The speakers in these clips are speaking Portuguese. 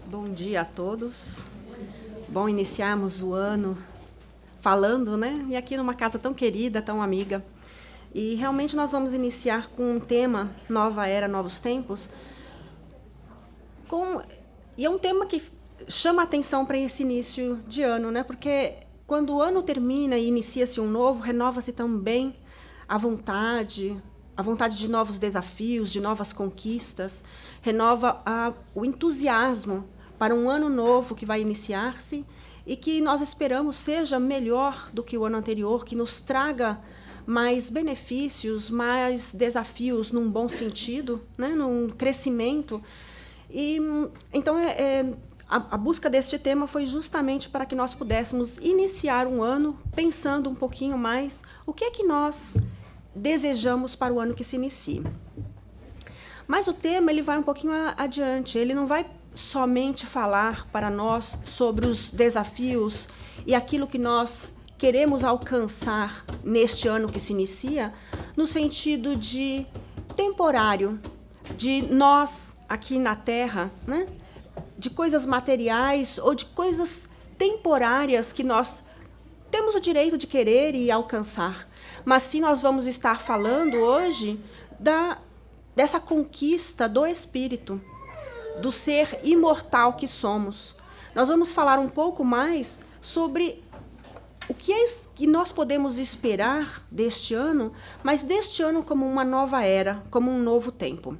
Bom dia a todos. Bom iniciarmos o ano falando, né? E aqui numa casa tão querida, tão amiga. E realmente nós vamos iniciar com um tema, Nova Era, Novos Tempos. E é um tema que chama a atenção para esse início de ano, né? Porque quando o ano termina e inicia-se um novo, renova-se também a vontade de novos desafios, de novas conquistas, renova o entusiasmo para um ano novo que vai iniciar-se e que nós esperamos seja melhor do que o ano anterior, que nos traga mais benefícios, mais desafios num bom sentido, né, num crescimento. E então a busca deste tema foi justamente para que nós pudéssemos iniciar um ano pensando um pouquinho mais o que é que nós desejamos para o ano que se inicia. Mas o tema ele vai um pouquinho adiante, ele não vai somente falar para nós sobre os desafios e aquilo que nós queremos alcançar neste ano que se inicia, no sentido de temporário, de nós aqui na Terra, né? De coisas materiais ou de coisas temporárias que nós temos o direito de querer e alcançar. Mas sim, nós vamos estar falando hoje dessa conquista do espírito, do ser imortal que somos. Nós vamos falar um pouco mais sobre o que é que nós podemos esperar deste ano, mas deste ano como uma nova era, como um novo tempo.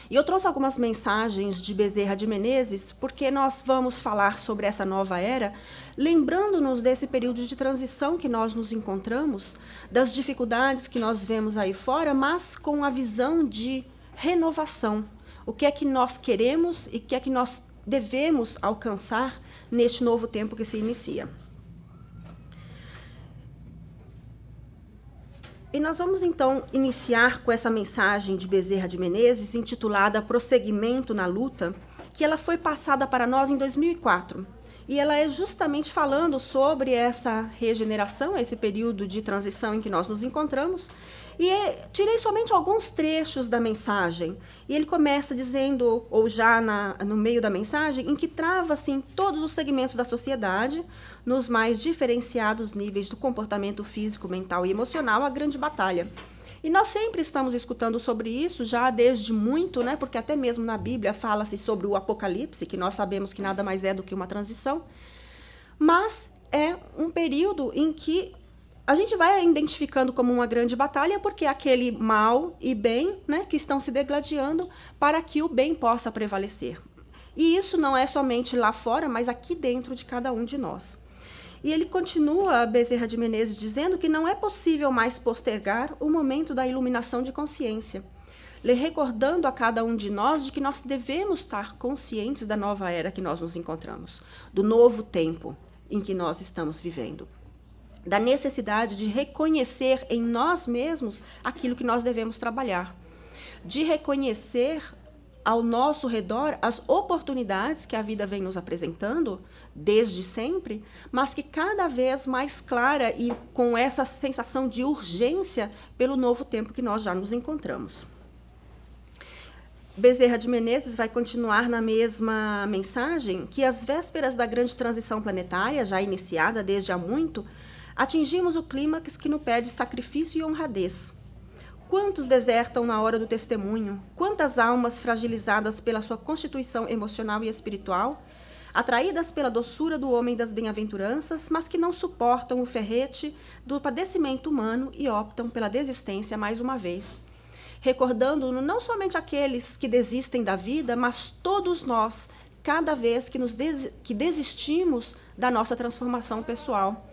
E eu trouxe algumas mensagens de Bezerra de Menezes, porque nós vamos falar sobre essa nova era, lembrando-nos desse período de transição que nós nos encontramos, das dificuldades que nós vemos aí fora, mas com a visão de renovação. O que é que nós queremos e o que é que nós devemos alcançar neste novo tempo que se inicia. E nós vamos então iniciar com essa mensagem de Bezerra de Menezes, intitulada Prosseguimento na Luta, que ela foi passada para nós em 2004. E ela é justamente falando sobre essa regeneração, esse período de transição em que nós nos encontramos. E tirei somente alguns trechos da mensagem. E ele começa dizendo, ou já no meio da mensagem, em que trava assim, todos os segmentos da sociedade, nos mais diferenciados níveis do comportamento físico, mental e emocional, a grande batalha. E nós sempre estamos escutando sobre isso, já desde muito, né? Porque até mesmo na Bíblia fala-se sobre o Apocalipse, que nós sabemos que nada mais é do que uma transição. Mas é um período em que a gente vai identificando como uma grande batalha, porque é aquele mal e bem, né, que estão se degladiando para que o bem possa prevalecer. E isso não é somente lá fora, mas aqui dentro de cada um de nós. E ele continua, Bezerra de Menezes, dizendo que não é possível mais postergar o momento da iluminação de consciência, lhe recordando a cada um de nós de que nós devemos estar conscientes da nova era que nós nos encontramos, do novo tempo em que nós estamos vivendo, da necessidade de reconhecer em nós mesmos aquilo que nós devemos trabalhar, de reconhecer ao nosso redor as oportunidades que a vida vem nos apresentando desde sempre, mas que cada vez mais clara e com essa sensação de urgência pelo novo tempo que nós já nos encontramos. Bezerra de Menezes vai continuar na mesma mensagem que às vésperas da grande transição planetária, já iniciada desde há muito, atingimos o clímax que nos pede sacrifício e honradez. Quantos desertam na hora do testemunho? Quantas almas fragilizadas pela sua constituição emocional e espiritual, atraídas pela doçura do homem das bem-aventuranças, mas que não suportam o ferrete do padecimento humano e optam pela desistência mais uma vez. Recordando não somente aqueles que desistem da vida, mas todos nós, cada vez que desistimos da nossa transformação pessoal.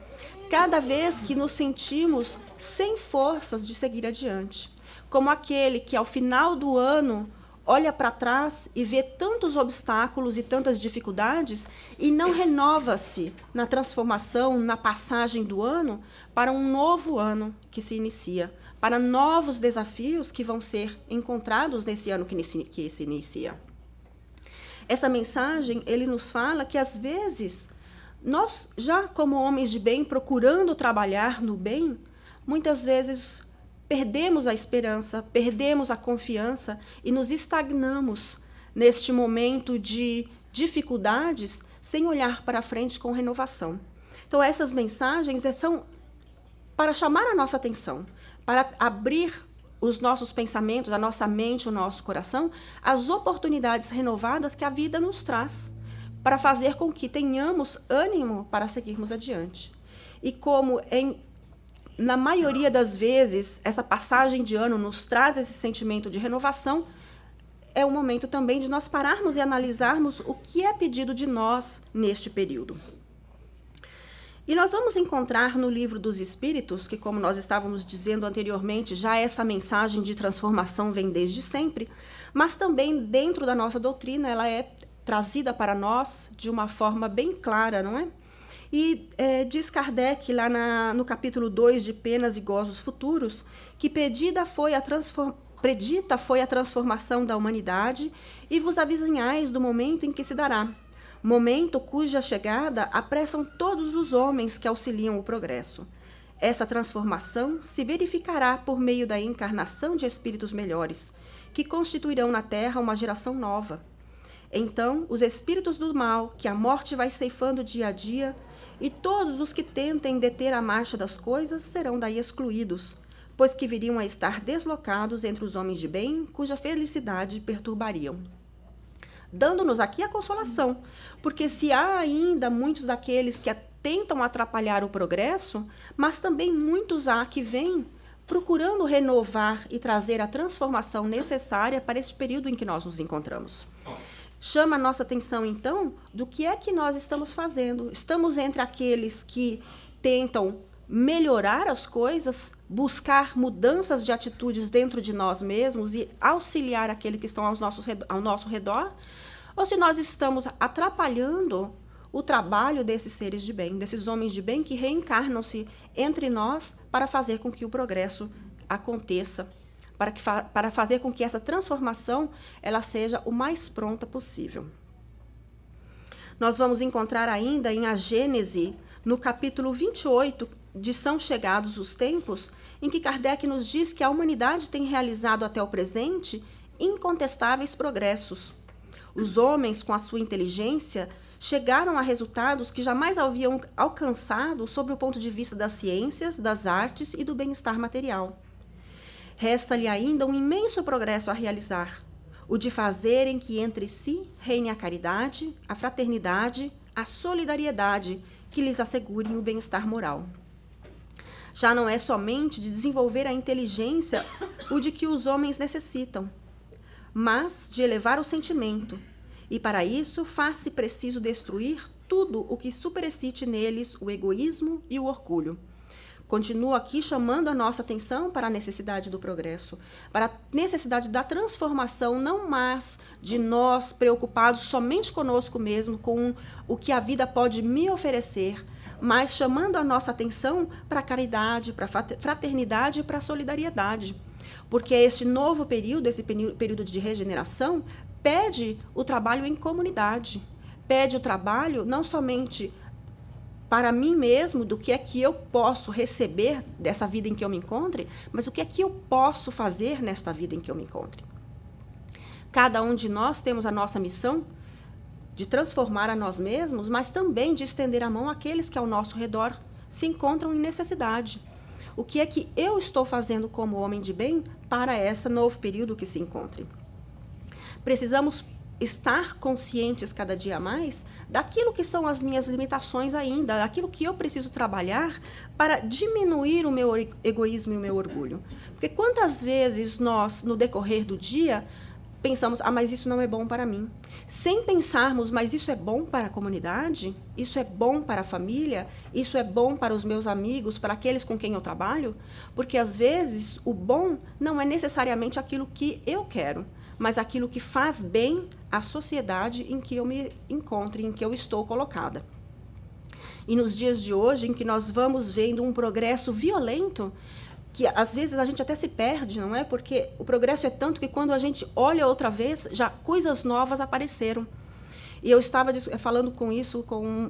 Cada vez que nos sentimos sem forças de seguir adiante, como aquele que ao final do ano olha para trás e vê tantos obstáculos e tantas dificuldades e não renova-se na transformação, na passagem do ano para um novo ano que se inicia, para novos desafios que vão ser encontrados nesse ano que se inicia. Essa mensagem, ele nos fala que às vezes nós, já como homens de bem, procurando trabalhar no bem, muitas vezes perdemos a esperança, perdemos a confiança e nos estagnamos neste momento de dificuldades sem olhar para frente com renovação. Então, essas mensagens são para chamar a nossa atenção, para abrir os nossos pensamentos, a nossa mente, o nosso coração, às oportunidades renovadas que a vida nos traz, para fazer com que tenhamos ânimo para seguirmos adiante. E como na maioria das vezes essa passagem de ano nos traz esse sentimento de renovação, é o momento também de nós pararmos e analisarmos o que é pedido de nós neste período. E nós vamos encontrar no Livro dos Espíritos, que, como nós estávamos dizendo anteriormente, já essa mensagem de transformação vem desde sempre, mas também dentro da nossa doutrina ela é trazida para nós de uma forma bem clara, não é? E diz Kardec, lá no capítulo 2 de Penas e Gozos Futuros, que predita foi a transformação da humanidade e vos avizinhais do momento em que se dará. Momento cuja chegada apressam todos os homens que auxiliam o progresso. Essa transformação se verificará por meio da encarnação de espíritos melhores, que constituirão na Terra uma geração nova. Então, os espíritos do mal, que a morte vai ceifando dia a dia, e todos os que tentem deter a marcha das coisas serão daí excluídos, pois que viriam a estar deslocados entre os homens de bem, cuja felicidade perturbariam. Dando-nos aqui a consolação, porque se há ainda muitos daqueles que tentam atrapalhar o progresso, mas também muitos há que vêm procurando renovar e trazer a transformação necessária para este período em que nós nos encontramos. Chama a nossa atenção, então, do que é que nós estamos fazendo. Estamos entre aqueles que tentam melhorar as coisas, buscar mudanças de atitudes dentro de nós mesmos e auxiliar aqueles que estão ao nosso redor, ou se nós estamos atrapalhando o trabalho desses seres de bem, desses homens de bem que reencarnam-se entre nós para fazer com que o progresso aconteça, para fazer com que essa transformação ela seja o mais pronta possível. Nós vamos encontrar ainda em A Gênese, no capítulo 28, de São Chegados os Tempos, em que Kardec nos diz que a humanidade tem realizado até o presente incontestáveis progressos. Os homens, com a sua inteligência, chegaram a resultados que jamais haviam alcançado sob o ponto de vista das ciências, das artes e do bem-estar material. Resta-lhe ainda um imenso progresso a realizar, o de fazerem que entre si reine a caridade, a fraternidade, a solidariedade, que lhes assegurem o bem-estar moral. Já não é somente de desenvolver a inteligência o de que os homens necessitam, mas de elevar o sentimento, e para isso faz-se preciso destruir tudo o que superexcite neles o egoísmo e o orgulho. Continuo aqui chamando a nossa atenção para a necessidade do progresso, para a necessidade da transformação, não mais de nós preocupados somente conosco mesmo, com o que a vida pode me oferecer, mas chamando a nossa atenção para a caridade, para a fraternidade e para a solidariedade. Porque este novo período, esse período de regeneração, pede o trabalho em comunidade, pede o trabalho não somente para mim mesmo, do que é que eu posso receber dessa vida em que eu me encontre, mas o que é que eu posso fazer nesta vida em que eu me encontre. Cada um de nós temos a nossa missão de transformar a nós mesmos, mas também de estender a mão àqueles que ao nosso redor se encontram em necessidade. O que é que eu estou fazendo como homem de bem para esse novo período que se encontre? Precisamos estar conscientes cada dia mais daquilo que são as minhas limitações ainda, daquilo que eu preciso trabalhar para diminuir o meu egoísmo e o meu orgulho. Porque quantas vezes nós, no decorrer do dia, pensamos, mas isso não é bom para mim. Sem pensarmos, mas isso é bom para a comunidade? Isso é bom para a família? Isso é bom para os meus amigos, para aqueles com quem eu trabalho? Porque às vezes o bom não é necessariamente aquilo que eu quero, mas aquilo que faz bem à sociedade em que eu me encontro, em que eu estou colocada. E nos dias de hoje, em que nós vamos vendo um progresso violento, que às vezes a gente até se perde, não é? Porque o progresso é tanto que quando a gente olha outra vez, já coisas novas apareceram. E eu estava falando com isso com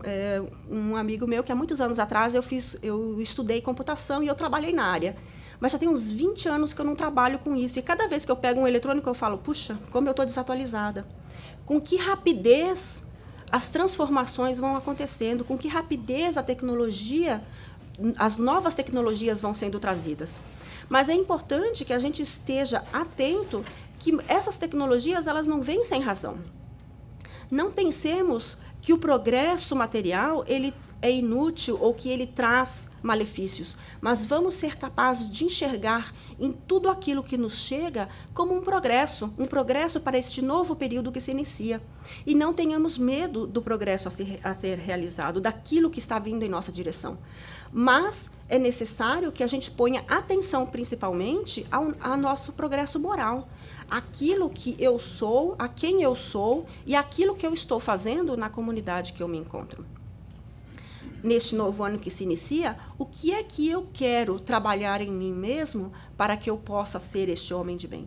um amigo meu, que há muitos anos atrás eu estudei computação e eu trabalhei na área. Mas já tem uns 20 anos que eu não trabalho com isso. E cada vez que eu pego um eletrônico, eu falo, puxa, como eu estou desatualizada. Com que rapidez as transformações vão acontecendo, com que rapidez a tecnologia, as novas tecnologias vão sendo trazidas. Mas é importante que a gente esteja atento que essas tecnologias elas não vêm sem razão. Não pensemos que o progresso material ele é inútil ou que ele traz malefícios, mas vamos ser capazes de enxergar em tudo aquilo que nos chega como um progresso para este novo período que se inicia. E não tenhamos medo do progresso a ser realizado, daquilo que está vindo em nossa direção. Mas é necessário que a gente ponha atenção principalmente ao nosso progresso moral, aquilo que eu sou, a quem eu sou e aquilo que eu estou fazendo na comunidade que eu me encontro. Neste novo ano que se inicia, o que é que eu quero trabalhar em mim mesmo para que eu possa ser este homem de bem?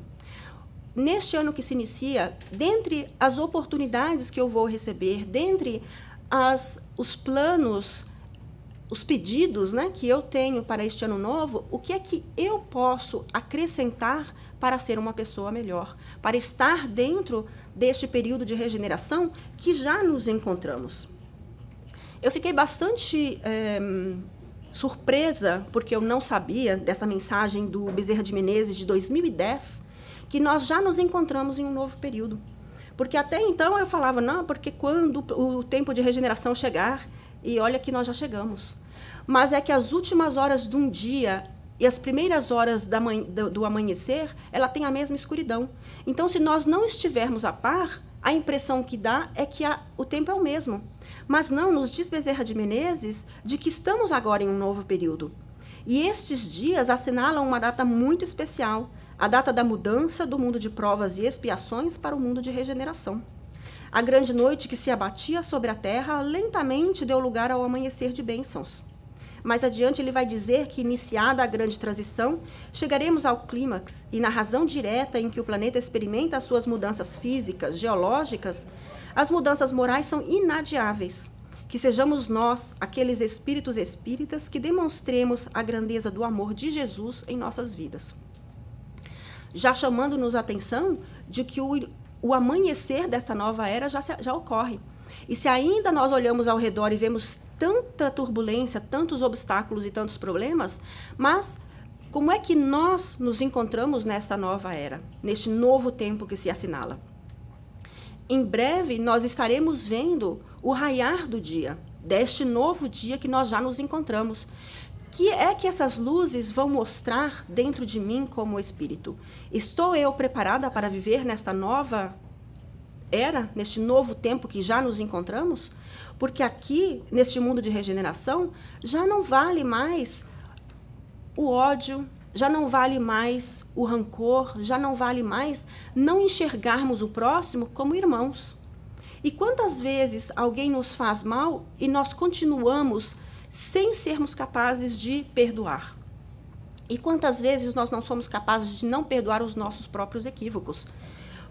Neste ano que se inicia, dentre as oportunidades que eu vou receber, dentre os planos, os pedidos, né, que eu tenho para este ano novo, o que é que eu posso acrescentar para ser uma pessoa melhor, para estar dentro deste período de regeneração que já nos encontramos. Eu fiquei bastante surpresa, porque eu não sabia dessa mensagem do Bezerra de Menezes de 2010, que nós já nos encontramos em um novo período. Porque até então eu falava, não, porque quando o tempo de regeneração chegar, e olha que nós já chegamos. Mas é que as últimas horas de um dia e as primeiras horas do amanhecer, ela tem a mesma escuridão. Então, se nós não estivermos a par, a impressão que dá é que o tempo é o mesmo. Mas não, nos diz Bezerra de Menezes de que estamos agora em um novo período. E estes dias assinalam uma data muito especial, a data da mudança do mundo de provas e expiações para o mundo de regeneração. A grande noite que se abatia sobre a terra lentamente deu lugar ao amanhecer de bênçãos. Mais adiante ele vai dizer que, iniciada a grande transição, chegaremos ao clímax e, na razão direta em que o planeta experimenta as suas mudanças físicas, geológicas, as mudanças morais são inadiáveis. Que sejamos nós, aqueles espíritos espíritas, que demonstremos a grandeza do amor de Jesus em nossas vidas. Já chamando-nos a atenção de que o amanhecer dessa nova era já ocorre. E se ainda nós olhamos ao redor e vemos tanta turbulência, tantos obstáculos e tantos problemas, mas como é que nós nos encontramos nessa nova era, neste novo tempo que se assinala? Em breve, nós estaremos vendo o raiar do dia, deste novo dia que nós já nos encontramos. Que é que essas luzes vão mostrar dentro de mim como espírito? Estou eu preparada para viver nesta nova era, neste novo tempo que já nos encontramos? Porque aqui, neste mundo de regeneração, já não vale mais o ódio, já não vale mais o rancor, já não vale mais não enxergarmos o próximo como irmãos. E quantas vezes alguém nos faz mal e nós continuamos sem sermos capazes de perdoar? E quantas vezes nós não somos capazes de não perdoar os nossos próprios equívocos?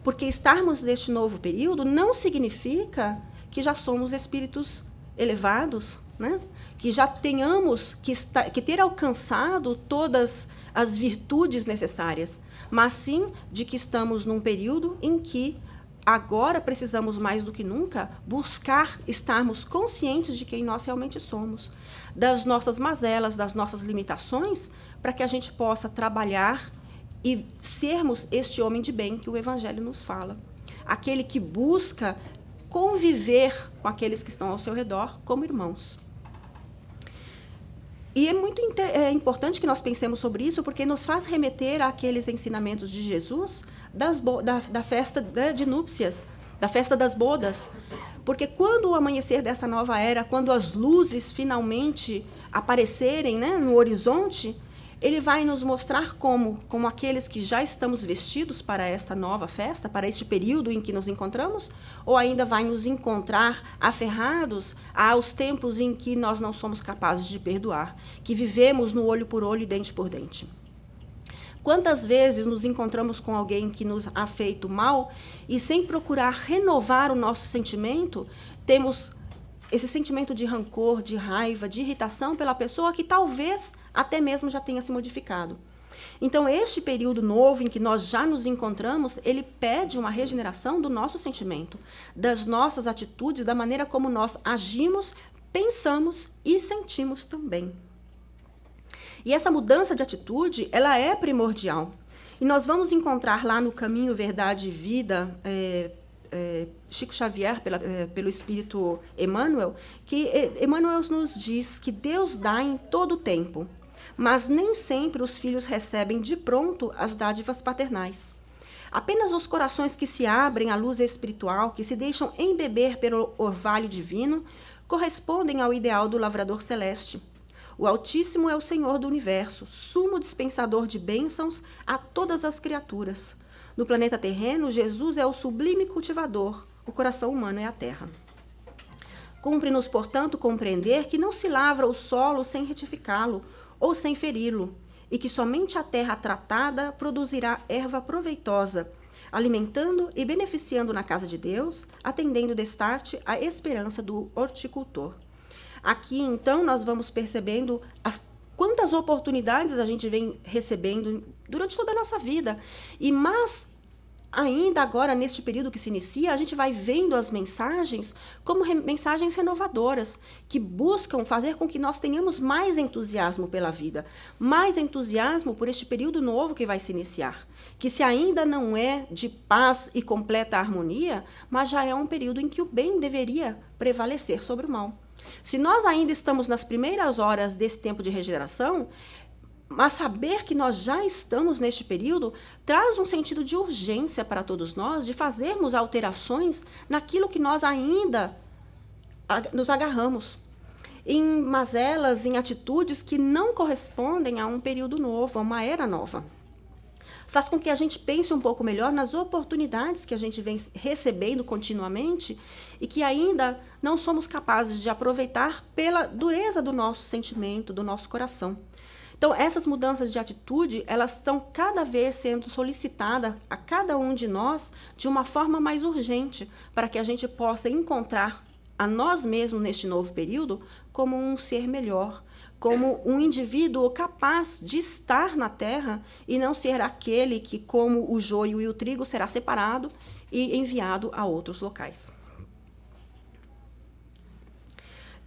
Porque estarmos neste novo período não significa que já somos espíritos elevados, né? Que já tenhamos que ter alcançado todas as virtudes necessárias, mas sim de que estamos num período em que agora precisamos mais do que nunca buscar estarmos conscientes de quem nós realmente somos, das nossas mazelas, das nossas limitações, para que a gente possa trabalhar e sermos este homem de bem que o Evangelho nos fala. Aquele que busca conviver com aqueles que estão ao seu redor como irmãos. E é muito importante que nós pensemos sobre isso, porque nos faz remeter àqueles ensinamentos de Jesus da festa de núpcias, da festa das bodas. Porque quando o amanhecer dessa nova era, quando as luzes finalmente aparecerem, né, no horizonte, ele vai nos mostrar como aqueles que já estamos vestidos para esta nova festa, para este período em que nos encontramos, ou ainda vai nos encontrar aferrados aos tempos em que nós não somos capazes de perdoar, que vivemos no olho por olho e dente por dente. Quantas vezes nos encontramos com alguém que nos ha feito mal e, sem procurar renovar o nosso sentimento, temos esse sentimento de rancor, de raiva, de irritação pela pessoa que talvez até mesmo já tenha se modificado. Então, este período novo em que nós já nos encontramos, ele pede uma regeneração do nosso sentimento, das nossas atitudes, da maneira como nós agimos, pensamos e sentimos também. E essa mudança de atitude, ela é primordial. E nós vamos encontrar lá no Caminho, Verdade e Vida, Chico Xavier, pelo Espírito Emmanuel, que Emmanuel nos diz que Deus dá em todo o tempo, mas nem sempre os filhos recebem de pronto as dádivas paternais. Apenas os corações que se abrem à luz espiritual, que se deixam embeber pelo orvalho divino, correspondem ao ideal do lavrador celeste. O Altíssimo é o Senhor do Universo, sumo dispensador de bênçãos a todas as criaturas. No planeta terreno, Jesus é o sublime cultivador, o coração humano é a terra. Cumpre-nos, portanto, compreender que não se lavra o solo sem retificá-lo ou sem feri-lo, e que somente a terra tratada produzirá erva proveitosa, alimentando e beneficiando na casa de Deus, atendendo destarte à esperança do horticultor. Aqui, então, nós vamos percebendo quantas oportunidades a gente vem recebendo durante toda a nossa vida. Mas, ainda agora, neste período que se inicia, a gente vai vendo as mensagens como mensagens renovadoras, que buscam fazer com que nós tenhamos mais entusiasmo pela vida, mais entusiasmo por este período novo que vai se iniciar, que se ainda não é de paz e completa harmonia, mas já é um período em que o bem deveria prevalecer sobre o mal. Se nós ainda estamos nas primeiras horas desse tempo de regeneração, mas saber que nós já estamos neste período traz um sentido de urgência para todos nós de fazermos alterações naquilo que nós ainda nos agarramos, em mazelas, em atitudes que não correspondem a um período novo, a uma era nova. Faz com que a gente pense um pouco melhor nas oportunidades que a gente vem recebendo continuamente e que ainda não somos capazes de aproveitar pela dureza do nosso sentimento, do nosso coração. Então, essas mudanças de atitude, elas estão cada vez sendo solicitadas a cada um de nós de uma forma mais urgente, para que a gente possa encontrar a nós mesmos neste novo período como um ser melhor, como um indivíduo capaz de estar na terra e não ser aquele que, como o joio e o trigo, será separado e enviado a outros locais.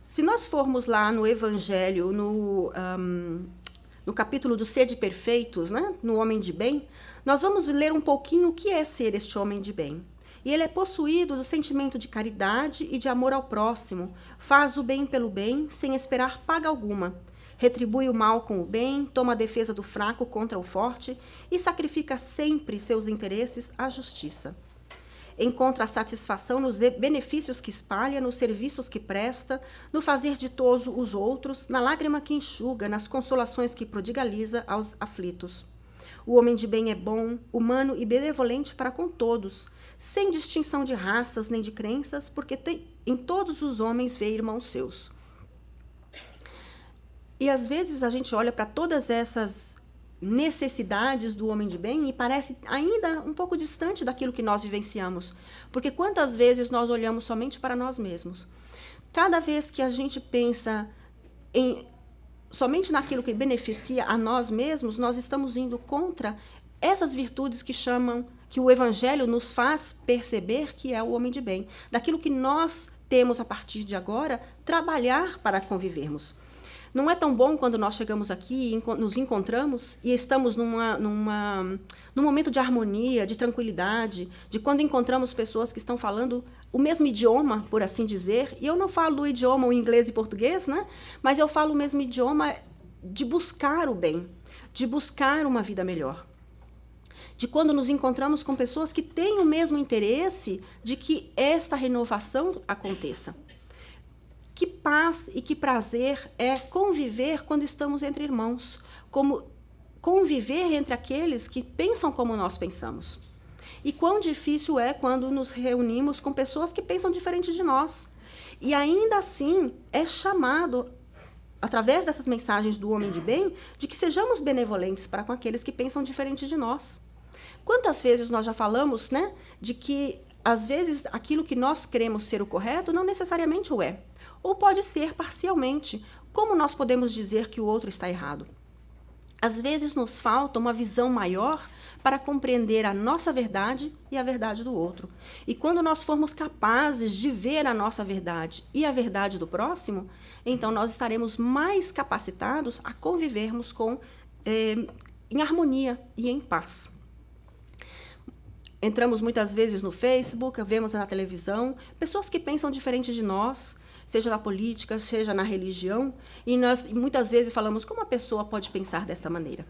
Se nós formos lá no Evangelho, no capítulo do Sede Perfeitos, né, no Homem de Bem, nós vamos ler um pouquinho o que é ser este homem de bem. E ele é possuído do sentimento de caridade e de amor ao próximo, faz o bem pelo bem, sem esperar paga alguma, retribui o mal com o bem, toma a defesa do fraco contra o forte e sacrifica sempre seus interesses à justiça. Encontra a satisfação nos benefícios que espalha, nos serviços que presta, no fazer ditoso os outros, na lágrima que enxuga, nas consolações que prodigaliza aos aflitos. O homem de bem é bom, humano e benevolente para com todos, sem distinção de raças nem de crenças, porque em todos os homens vê irmãos seus. E às vezes a gente olha para todas essas necessidades do homem de bem e parece ainda um pouco distante daquilo que nós vivenciamos. Porque quantas vezes nós olhamos somente para nós mesmos? Cada vez que a gente pensa somente naquilo que beneficia a nós mesmos, nós estamos indo contra essas virtudes que o Evangelho nos faz perceber que é o homem de bem. Daquilo que nós temos a partir de agora, trabalhar para convivermos. Não é tão bom quando nós chegamos aqui e nos encontramos e estamos num momento de harmonia, de tranquilidade, de quando encontramos pessoas que estão falando o mesmo idioma, por assim dizer, e eu não falo o idioma o inglês e português, né? Mas eu falo o mesmo idioma de buscar o bem, de buscar uma vida melhor. De quando nos encontramos com pessoas que têm o mesmo interesse de que essa renovação aconteça. Que paz e que prazer é conviver quando estamos entre irmãos, como conviver entre aqueles que pensam como nós pensamos. E quão difícil é quando nos reunimos com pessoas que pensam diferente de nós. E ainda assim é chamado, através dessas mensagens do homem de bem, de que sejamos benevolentes para com aqueles que pensam diferente de nós. Quantas vezes nós já falamos, né, de que às vezes aquilo que nós cremos ser o correto não necessariamente o é. Ou pode ser parcialmente. Como nós podemos dizer que o outro está errado? Às vezes nos falta uma visão maior para compreender a nossa verdade e a verdade do outro. E quando nós formos capazes de ver a nossa verdade e a verdade do próximo, então nós estaremos mais capacitados a convivermos em harmonia e em paz. Entramos muitas vezes no Facebook, vemos na televisão pessoas que pensam diferente de nós, seja na política, seja na religião, e nós muitas vezes falamos como a pessoa pode pensar desta maneira.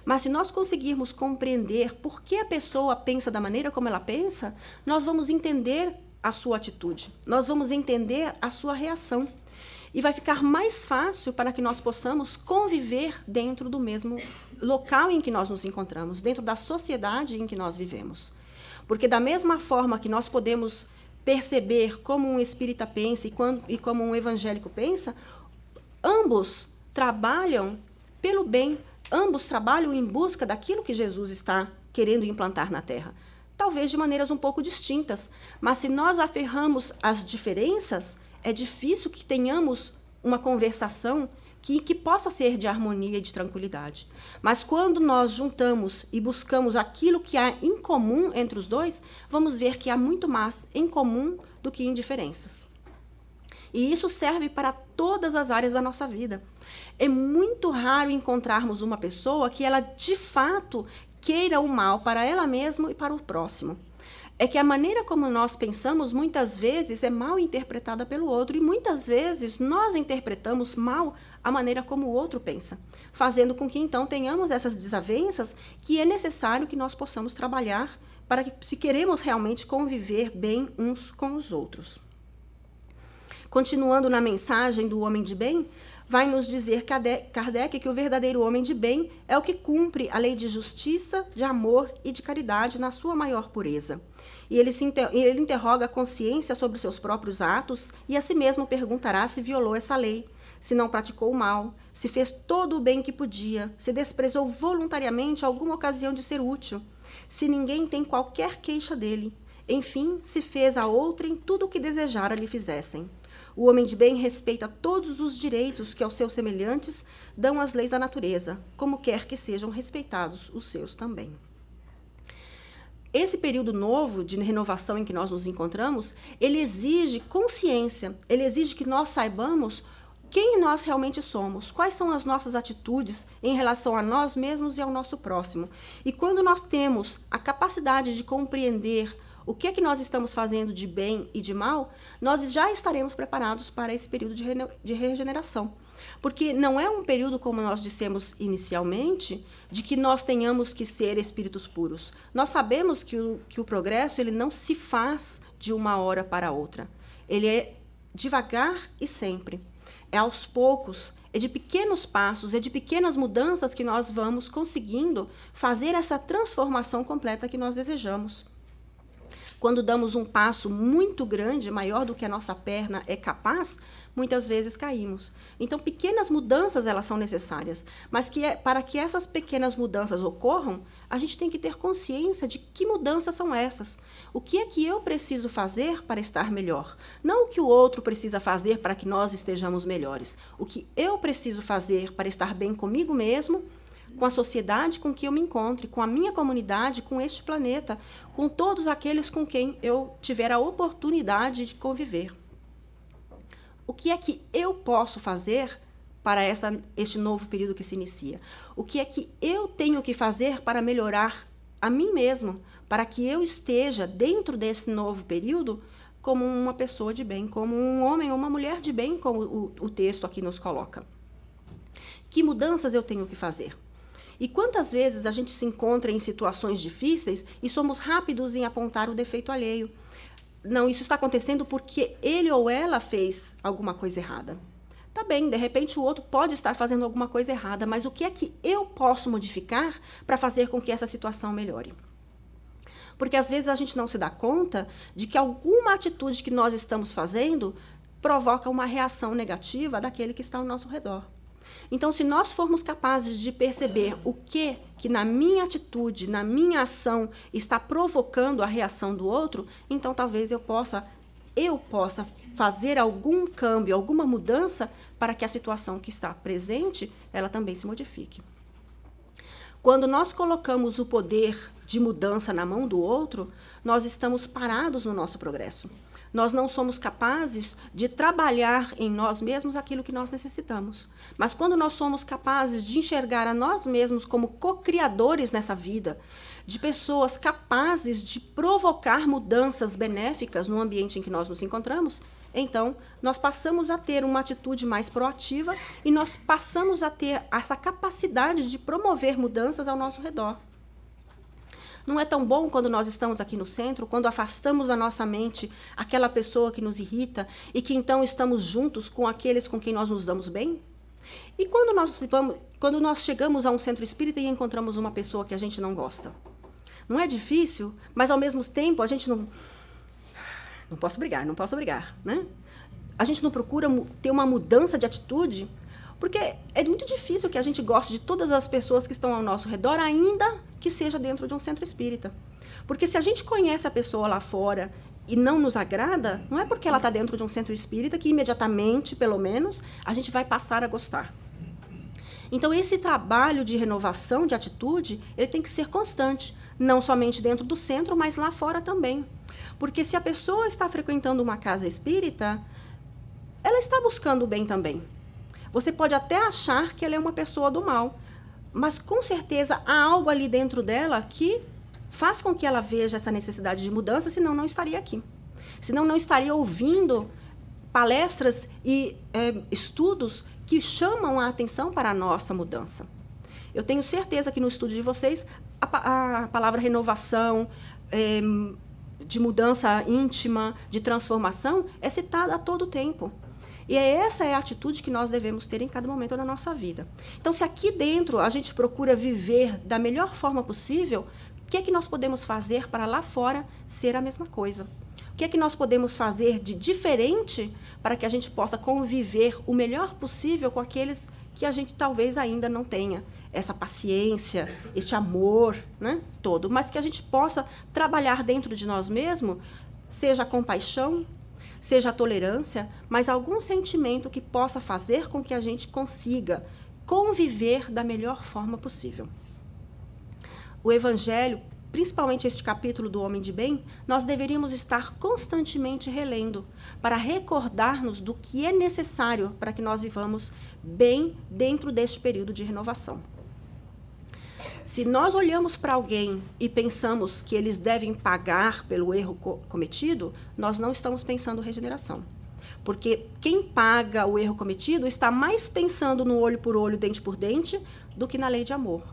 Mas se nós conseguirmos compreender por que a pessoa pensa da maneira como ela pensa, nós vamos entender a sua atitude, nós vamos entender a sua reação. E vai ficar mais fácil para que nós possamos conviver dentro do mesmo local em que nós nos encontramos, dentro da sociedade em que nós vivemos. Porque da mesma forma que nós podemos perceber como um espírita pensa e como um evangélico pensa, ambos trabalham pelo bem, ambos trabalham em busca daquilo que Jesus está querendo implantar na Terra. Talvez de maneiras um pouco distintas, mas se nós aferramos as diferenças, é difícil que tenhamos uma conversação que possa ser de harmonia e de tranquilidade. Mas quando nós juntamos e buscamos aquilo que há em comum entre os dois, vamos ver que há muito mais em comum do que em diferenças. E isso serve para todas as áreas da nossa vida. É muito raro encontrarmos uma pessoa que ela, de fato, queira o mal para ela mesma e para o próximo. É que a maneira como nós pensamos, muitas vezes, é mal interpretada pelo outro, e muitas vezes nós interpretamos mal a maneira como o outro pensa, fazendo com que, então, tenhamos essas desavenças que é necessário que nós possamos trabalhar para que, se queremos realmente conviver bem uns com os outros. Continuando na mensagem do homem de bem, vai nos dizer Kardec que o verdadeiro homem de bem é o que cumpre a lei de justiça, de amor e de caridade na sua maior pureza. E ele interroga a consciência sobre os seus próprios atos e a si mesmo perguntará se violou essa lei, se não praticou o mal, se fez todo o bem que podia, se desprezou voluntariamente alguma ocasião de ser útil, se ninguém tem qualquer queixa dele, enfim, se fez a outrem tudo o que desejara lhe fizessem. O homem de bem respeita todos os direitos que aos seus semelhantes dão as leis da natureza, como quer que sejam respeitados os seus também. Esse período novo de renovação em que nós nos encontramos, ele exige consciência, ele exige que nós saibamos quem nós realmente somos, quais são as nossas atitudes em relação a nós mesmos e ao nosso próximo. E quando nós temos a capacidade de compreender o que é que nós estamos fazendo de bem e de mal, nós já estaremos preparados para esse período de regeneração. Porque não é um período, como nós dissemos inicialmente, de que nós tenhamos que ser espíritos puros. Nós sabemos que o progresso ele não se faz de uma hora para outra. Ele é devagar e sempre. É aos poucos, é de pequenos passos, é de pequenas mudanças que nós vamos conseguindo fazer essa transformação completa que nós desejamos. Quando damos um passo muito grande, maior do que a nossa perna é capaz, muitas vezes caímos. Então, pequenas mudanças elas são necessárias, mas para que essas pequenas mudanças ocorram, a gente tem que ter consciência de que mudanças são essas. O que é que eu preciso fazer para estar melhor? Não o que o outro precisa fazer para que nós estejamos melhores. O que eu preciso fazer para estar bem comigo mesmo, com a sociedade com que eu me encontre, com a minha comunidade, com este planeta, com todos aqueles com quem eu tiver a oportunidade de conviver. O que é que eu posso fazer para este novo período que se inicia? O que é que eu tenho que fazer para melhorar a mim mesmo, para que eu esteja dentro desse novo período como uma pessoa de bem, como um homem ou uma mulher de bem, como o texto aqui nos coloca? Que mudanças eu tenho que fazer? E quantas vezes a gente se encontra em situações difíceis e somos rápidos em apontar o defeito alheio? Não, isso está acontecendo porque ele ou ela fez alguma coisa errada. Tá bem, de repente o outro pode estar fazendo alguma coisa errada, mas o que é que eu posso modificar para fazer com que essa situação melhore? Porque às vezes a gente não se dá conta de que alguma atitude que nós estamos fazendo provoca uma reação negativa daquele que está ao nosso redor. Então, se nós formos capazes de perceber o que na minha atitude, na minha ação, está provocando a reação do outro, então talvez eu possa fazer algum câmbio, alguma mudança para que a situação que está presente, ela também se modifique. Quando nós colocamos o poder de mudança na mão do outro, nós estamos parados no nosso progresso. Nós não somos capazes de trabalhar em nós mesmos aquilo que nós necessitamos. Mas quando nós somos capazes de enxergar a nós mesmos como co-criadores nessa vida, de pessoas capazes de provocar mudanças benéficas no ambiente em que nós nos encontramos, então nós passamos a ter uma atitude mais proativa e nós passamos a ter essa capacidade de promover mudanças ao nosso redor. Não é tão bom quando nós estamos aqui no centro, quando afastamos da nossa mente aquela pessoa que nos irrita e que então estamos juntos com aqueles com quem nós nos damos bem? E quando nós chegamos a um centro espírita e encontramos uma pessoa que a gente não gosta? Não é difícil, mas ao mesmo tempo a gente não posso brigar, né? A gente não procura ter uma mudança de atitude, porque é muito difícil que a gente goste de todas as pessoas que estão ao nosso redor, ainda que seja dentro de um centro espírita. Porque se a gente conhece a pessoa lá fora e não nos agrada, não é porque ela está dentro de um centro espírita que imediatamente, pelo menos, a gente vai passar a gostar. Então, esse trabalho de renovação de atitude, ele tem que ser constante, não somente dentro do centro, mas lá fora também. Porque se a pessoa está frequentando uma casa espírita, ela está buscando o bem também. Você pode até achar que ela é uma pessoa do mal, mas com certeza há algo ali dentro dela que faz com que ela veja essa necessidade de mudança, senão não estaria aqui. Senão não estaria ouvindo palestras e estudos que chamam a atenção para a nossa mudança. Eu tenho certeza que no estudo de vocês, a palavra renovação, de mudança íntima, de transformação, é citada a todo tempo. E essa é a atitude que nós devemos ter em cada momento da nossa vida. Então, se aqui dentro a gente procura viver da melhor forma possível, o que é que nós podemos fazer para lá fora ser a mesma coisa? O que é que nós podemos fazer de diferente para que a gente possa conviver o melhor possível com aqueles que a gente talvez ainda não tenha essa paciência, este amor, né, todo, mas que a gente possa trabalhar dentro de nós mesmos, seja a compaixão, seja a tolerância, mas algum sentimento que possa fazer com que a gente consiga conviver da melhor forma possível. O Evangelho, principalmente este capítulo do Homem de Bem, nós deveríamos estar constantemente relendo para recordar-nos do que é necessário para que nós vivamos bem dentro deste período de renovação. Se nós olhamos para alguém e pensamos que eles devem pagar pelo erro cometido, nós não estamos pensando regeneração. Porque quem paga o erro cometido está mais pensando no olho por olho, dente por dente, do que na lei de amor.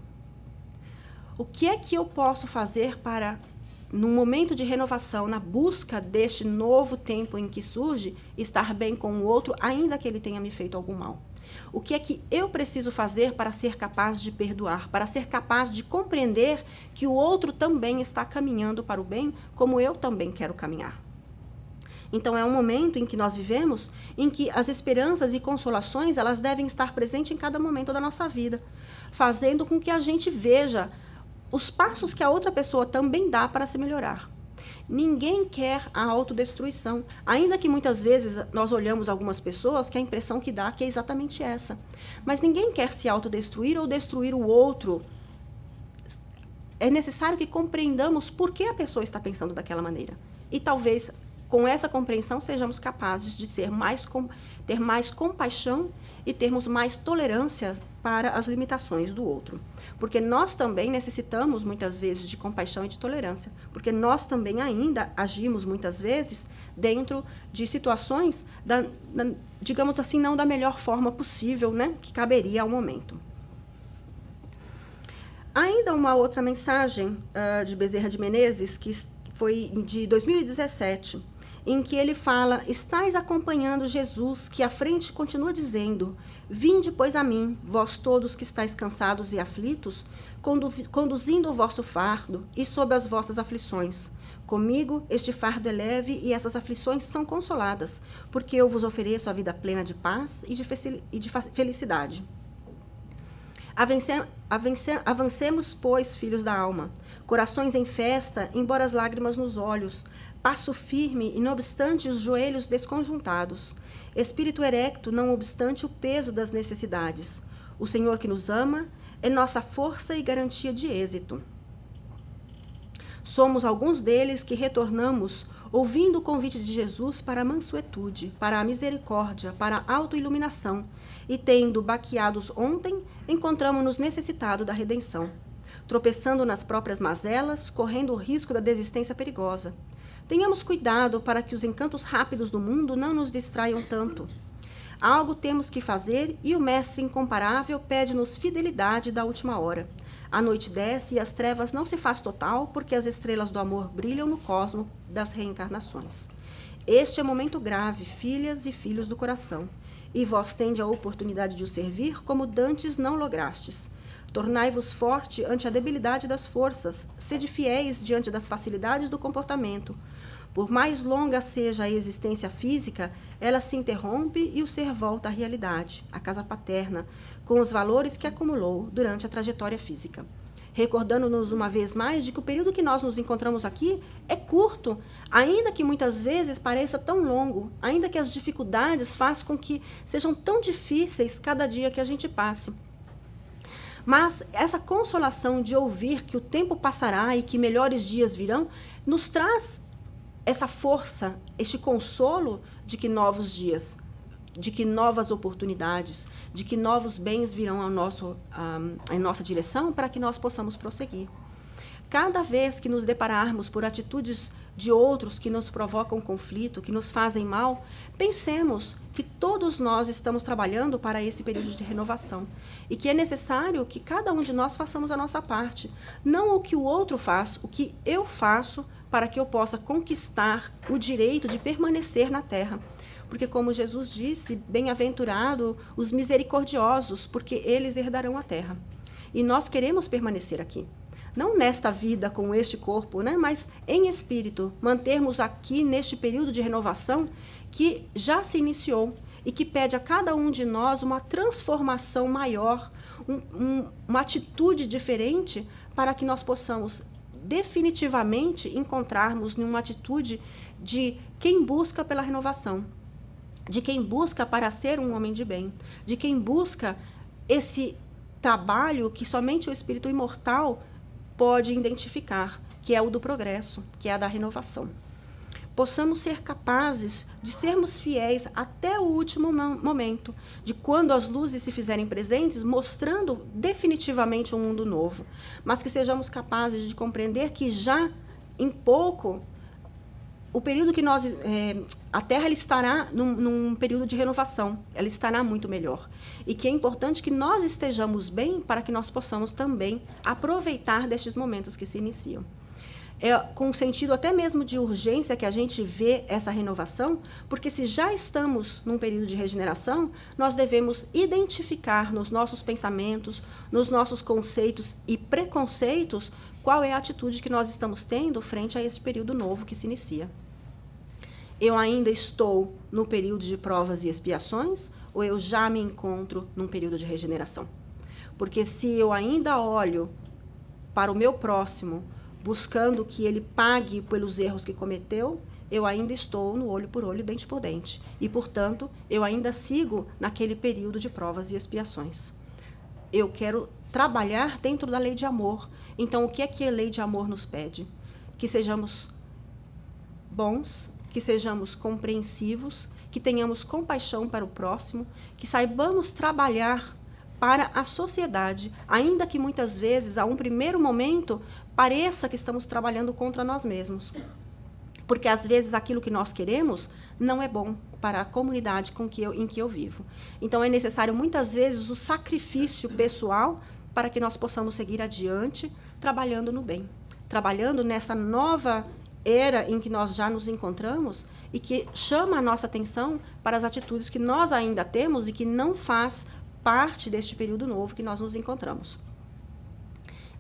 O que é que eu posso fazer para, num momento de renovação, na busca deste novo tempo em que surge, estar bem com o outro, ainda que ele tenha me feito algum mal? O que é que eu preciso fazer para ser capaz de perdoar, para ser capaz de compreender que o outro também está caminhando para o bem, como eu também quero caminhar? Então, é um momento em que nós vivemos, em que as esperanças e consolações, elas devem estar presentes em cada momento da nossa vida, fazendo com que a gente veja os passos que a outra pessoa também dá para se melhorar. Ninguém quer a autodestruição, ainda que muitas vezes nós olhamos algumas pessoas que a impressão que dá que é exatamente essa. Mas ninguém quer se autodestruir ou destruir o outro. É necessário que compreendamos por que a pessoa está pensando daquela maneira. E talvez, com essa compreensão, sejamos capazes de ter mais compaixão e termos mais tolerância para as limitações do outro. Porque nós também necessitamos, muitas vezes, de compaixão e de tolerância. Porque nós também ainda agimos, muitas vezes, dentro de situações, digamos assim, não da melhor forma possível, né, que caberia ao momento. Ainda uma outra mensagem de Bezerra de Menezes, que foi de 2017, em que ele fala: estais acompanhando Jesus, que à frente continua dizendo: vinde, pois, a mim, vós todos que estáis cansados e aflitos, conduzindo o vosso fardo e sob as vossas aflições. Comigo este fardo é leve e essas aflições são consoladas, porque eu vos ofereço a vida plena de paz e de felicidade. Avancemos, pois, filhos da alma, corações em festa, embora as lágrimas nos olhos, passo firme e não obstante os joelhos desconjuntados, espírito erecto, não obstante o peso das necessidades. O Senhor que nos ama é nossa força e garantia de êxito. Somos alguns deles que retornamos ouvindo o convite de Jesus para a mansuetude, para a misericórdia, para a autoiluminação, e tendo baqueados ontem, encontramos-nos necessitados da redenção, tropeçando nas próprias mazelas, correndo o risco da desistência perigosa. Tenhamos cuidado para que os encantos rápidos do mundo não nos distraiam tanto. Algo temos que fazer e o Mestre incomparável pede-nos fidelidade da última hora. A noite desce e as trevas não se faz total, porque as estrelas do amor brilham no cosmo das reencarnações. Este é momento grave, filhas e filhos do coração, e vós tende a oportunidade de o servir como dantes não lograstes. Tornai-vos forte ante a debilidade das forças, sede fiéis diante das facilidades do comportamento. Por mais longa seja a existência física, ela se interrompe e o ser volta à realidade, à casa paterna, com os valores que acumulou durante a trajetória física. Recordando-nos uma vez mais de que o período que nós nos encontramos aqui é curto, ainda que muitas vezes pareça tão longo, ainda que as dificuldades façam com que sejam tão difíceis cada dia que a gente passe. Mas essa consolação de ouvir que o tempo passará e que melhores dias virão, nos traz essa força, este consolo de que novos dias, de que novas oportunidades, de que novos bens virão em nossa direção para que nós possamos prosseguir. Cada vez que nos depararmos por atitudes de outros que nos provocam conflito, que nos fazem mal, pensemos que todos nós estamos trabalhando para esse período de renovação e que é necessário que cada um de nós façamos a nossa parte. Não o que o outro faz, o que eu faço para que eu possa conquistar o direito de permanecer na terra. Porque, como Jesus disse, bem-aventurado os misericordiosos, porque eles herdarão a terra. E nós queremos permanecer aqui. Não nesta vida com este corpo, né? Mas em espírito, mantermos aqui neste período de renovação que já se iniciou e que pede a cada um de nós uma transformação maior, uma atitude diferente para que nós possamos definitivamente encontrarmos numa atitude de quem busca pela renovação, de quem busca para ser um homem de bem, de quem busca esse trabalho que somente o espírito imortal pode identificar, que é o do progresso, que é a da renovação. Possamos ser capazes de sermos fiéis até o último momento, de quando as luzes se fizerem presentes, mostrando definitivamente um mundo novo, mas que sejamos capazes de compreender que já em pouco o período que a Terra ela estará num período de renovação, ela estará muito melhor. E que é importante que nós estejamos bem para que nós possamos também aproveitar destes momentos que se iniciam. É com um sentido até mesmo de urgência que a gente vê essa renovação, porque se já estamos num período de regeneração, nós devemos identificar nos nossos pensamentos, nos nossos conceitos e preconceitos, qual é a atitude que nós estamos tendo frente a esse período novo que se inicia. Eu ainda estou no período de provas e expiações, ou eu já me encontro num período de regeneração? Porque se eu ainda olho para o meu próximo, buscando que ele pague pelos erros que cometeu, eu ainda estou no olho por olho, dente por dente. E, portanto, eu ainda sigo naquele período de provas e expiações. Eu quero trabalhar dentro da lei de amor. Então, o que é que a lei de amor nos pede? Que sejamos bons, que sejamos compreensivos, que tenhamos compaixão para o próximo, que saibamos trabalhar para a sociedade, ainda que muitas vezes, a um primeiro momento, pareça que estamos trabalhando contra nós mesmos. Porque, às vezes, aquilo que nós queremos não é bom para a comunidade em que eu vivo. Então, é necessário, muitas vezes, o sacrifício pessoal para que nós possamos seguir adiante, trabalhando no bem. Trabalhando nessa nova era em que nós já nos encontramos e que chama a nossa atenção para as atitudes que nós ainda temos e que não faz parte deste período novo que nós nos encontramos.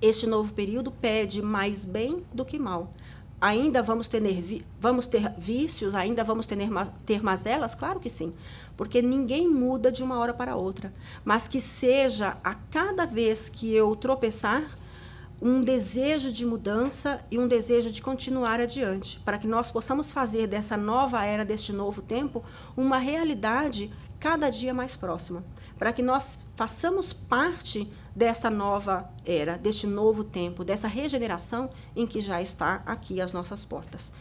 Este novo período pede mais bem do que mal. Ainda vamos ter vícios, ainda vamos ter mazelas? Claro que sim, porque ninguém muda de uma hora para outra. Mas que seja, a cada vez que eu tropeçar, um desejo de mudança e um desejo de continuar adiante, para que nós possamos fazer dessa nova era, deste novo tempo, uma realidade cada dia mais próxima, para que nós façamos parte dessa nova era, deste novo tempo, dessa regeneração em que já está aqui às nossas portas.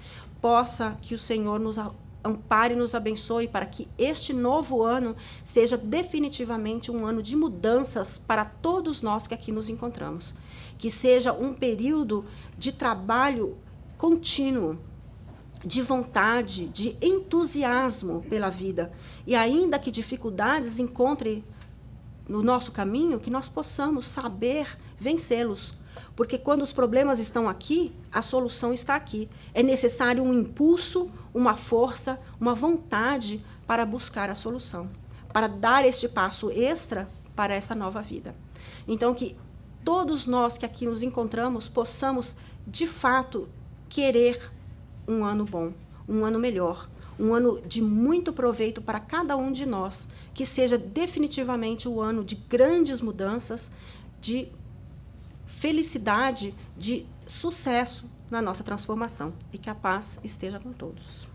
Possa que o Senhor nos ampare e nos abençoe para que este novo ano seja definitivamente um ano de mudanças para todos nós que aqui nos encontramos. Que seja um período de trabalho contínuo, de vontade, de entusiasmo pela vida. E ainda que dificuldades encontrem no nosso caminho, que nós possamos saber vencê-los. Porque quando os problemas estão aqui, a solução está aqui. É necessário um impulso, uma força, uma vontade para buscar a solução, para dar este passo extra para essa nova vida. Então, que todos nós que aqui nos encontramos possamos, de fato, querer um ano bom, um ano melhor, um ano de muito proveito para cada um de nós, que seja definitivamente o ano de grandes mudanças, de felicidade, de sucesso na nossa transformação. E que a paz esteja com todos.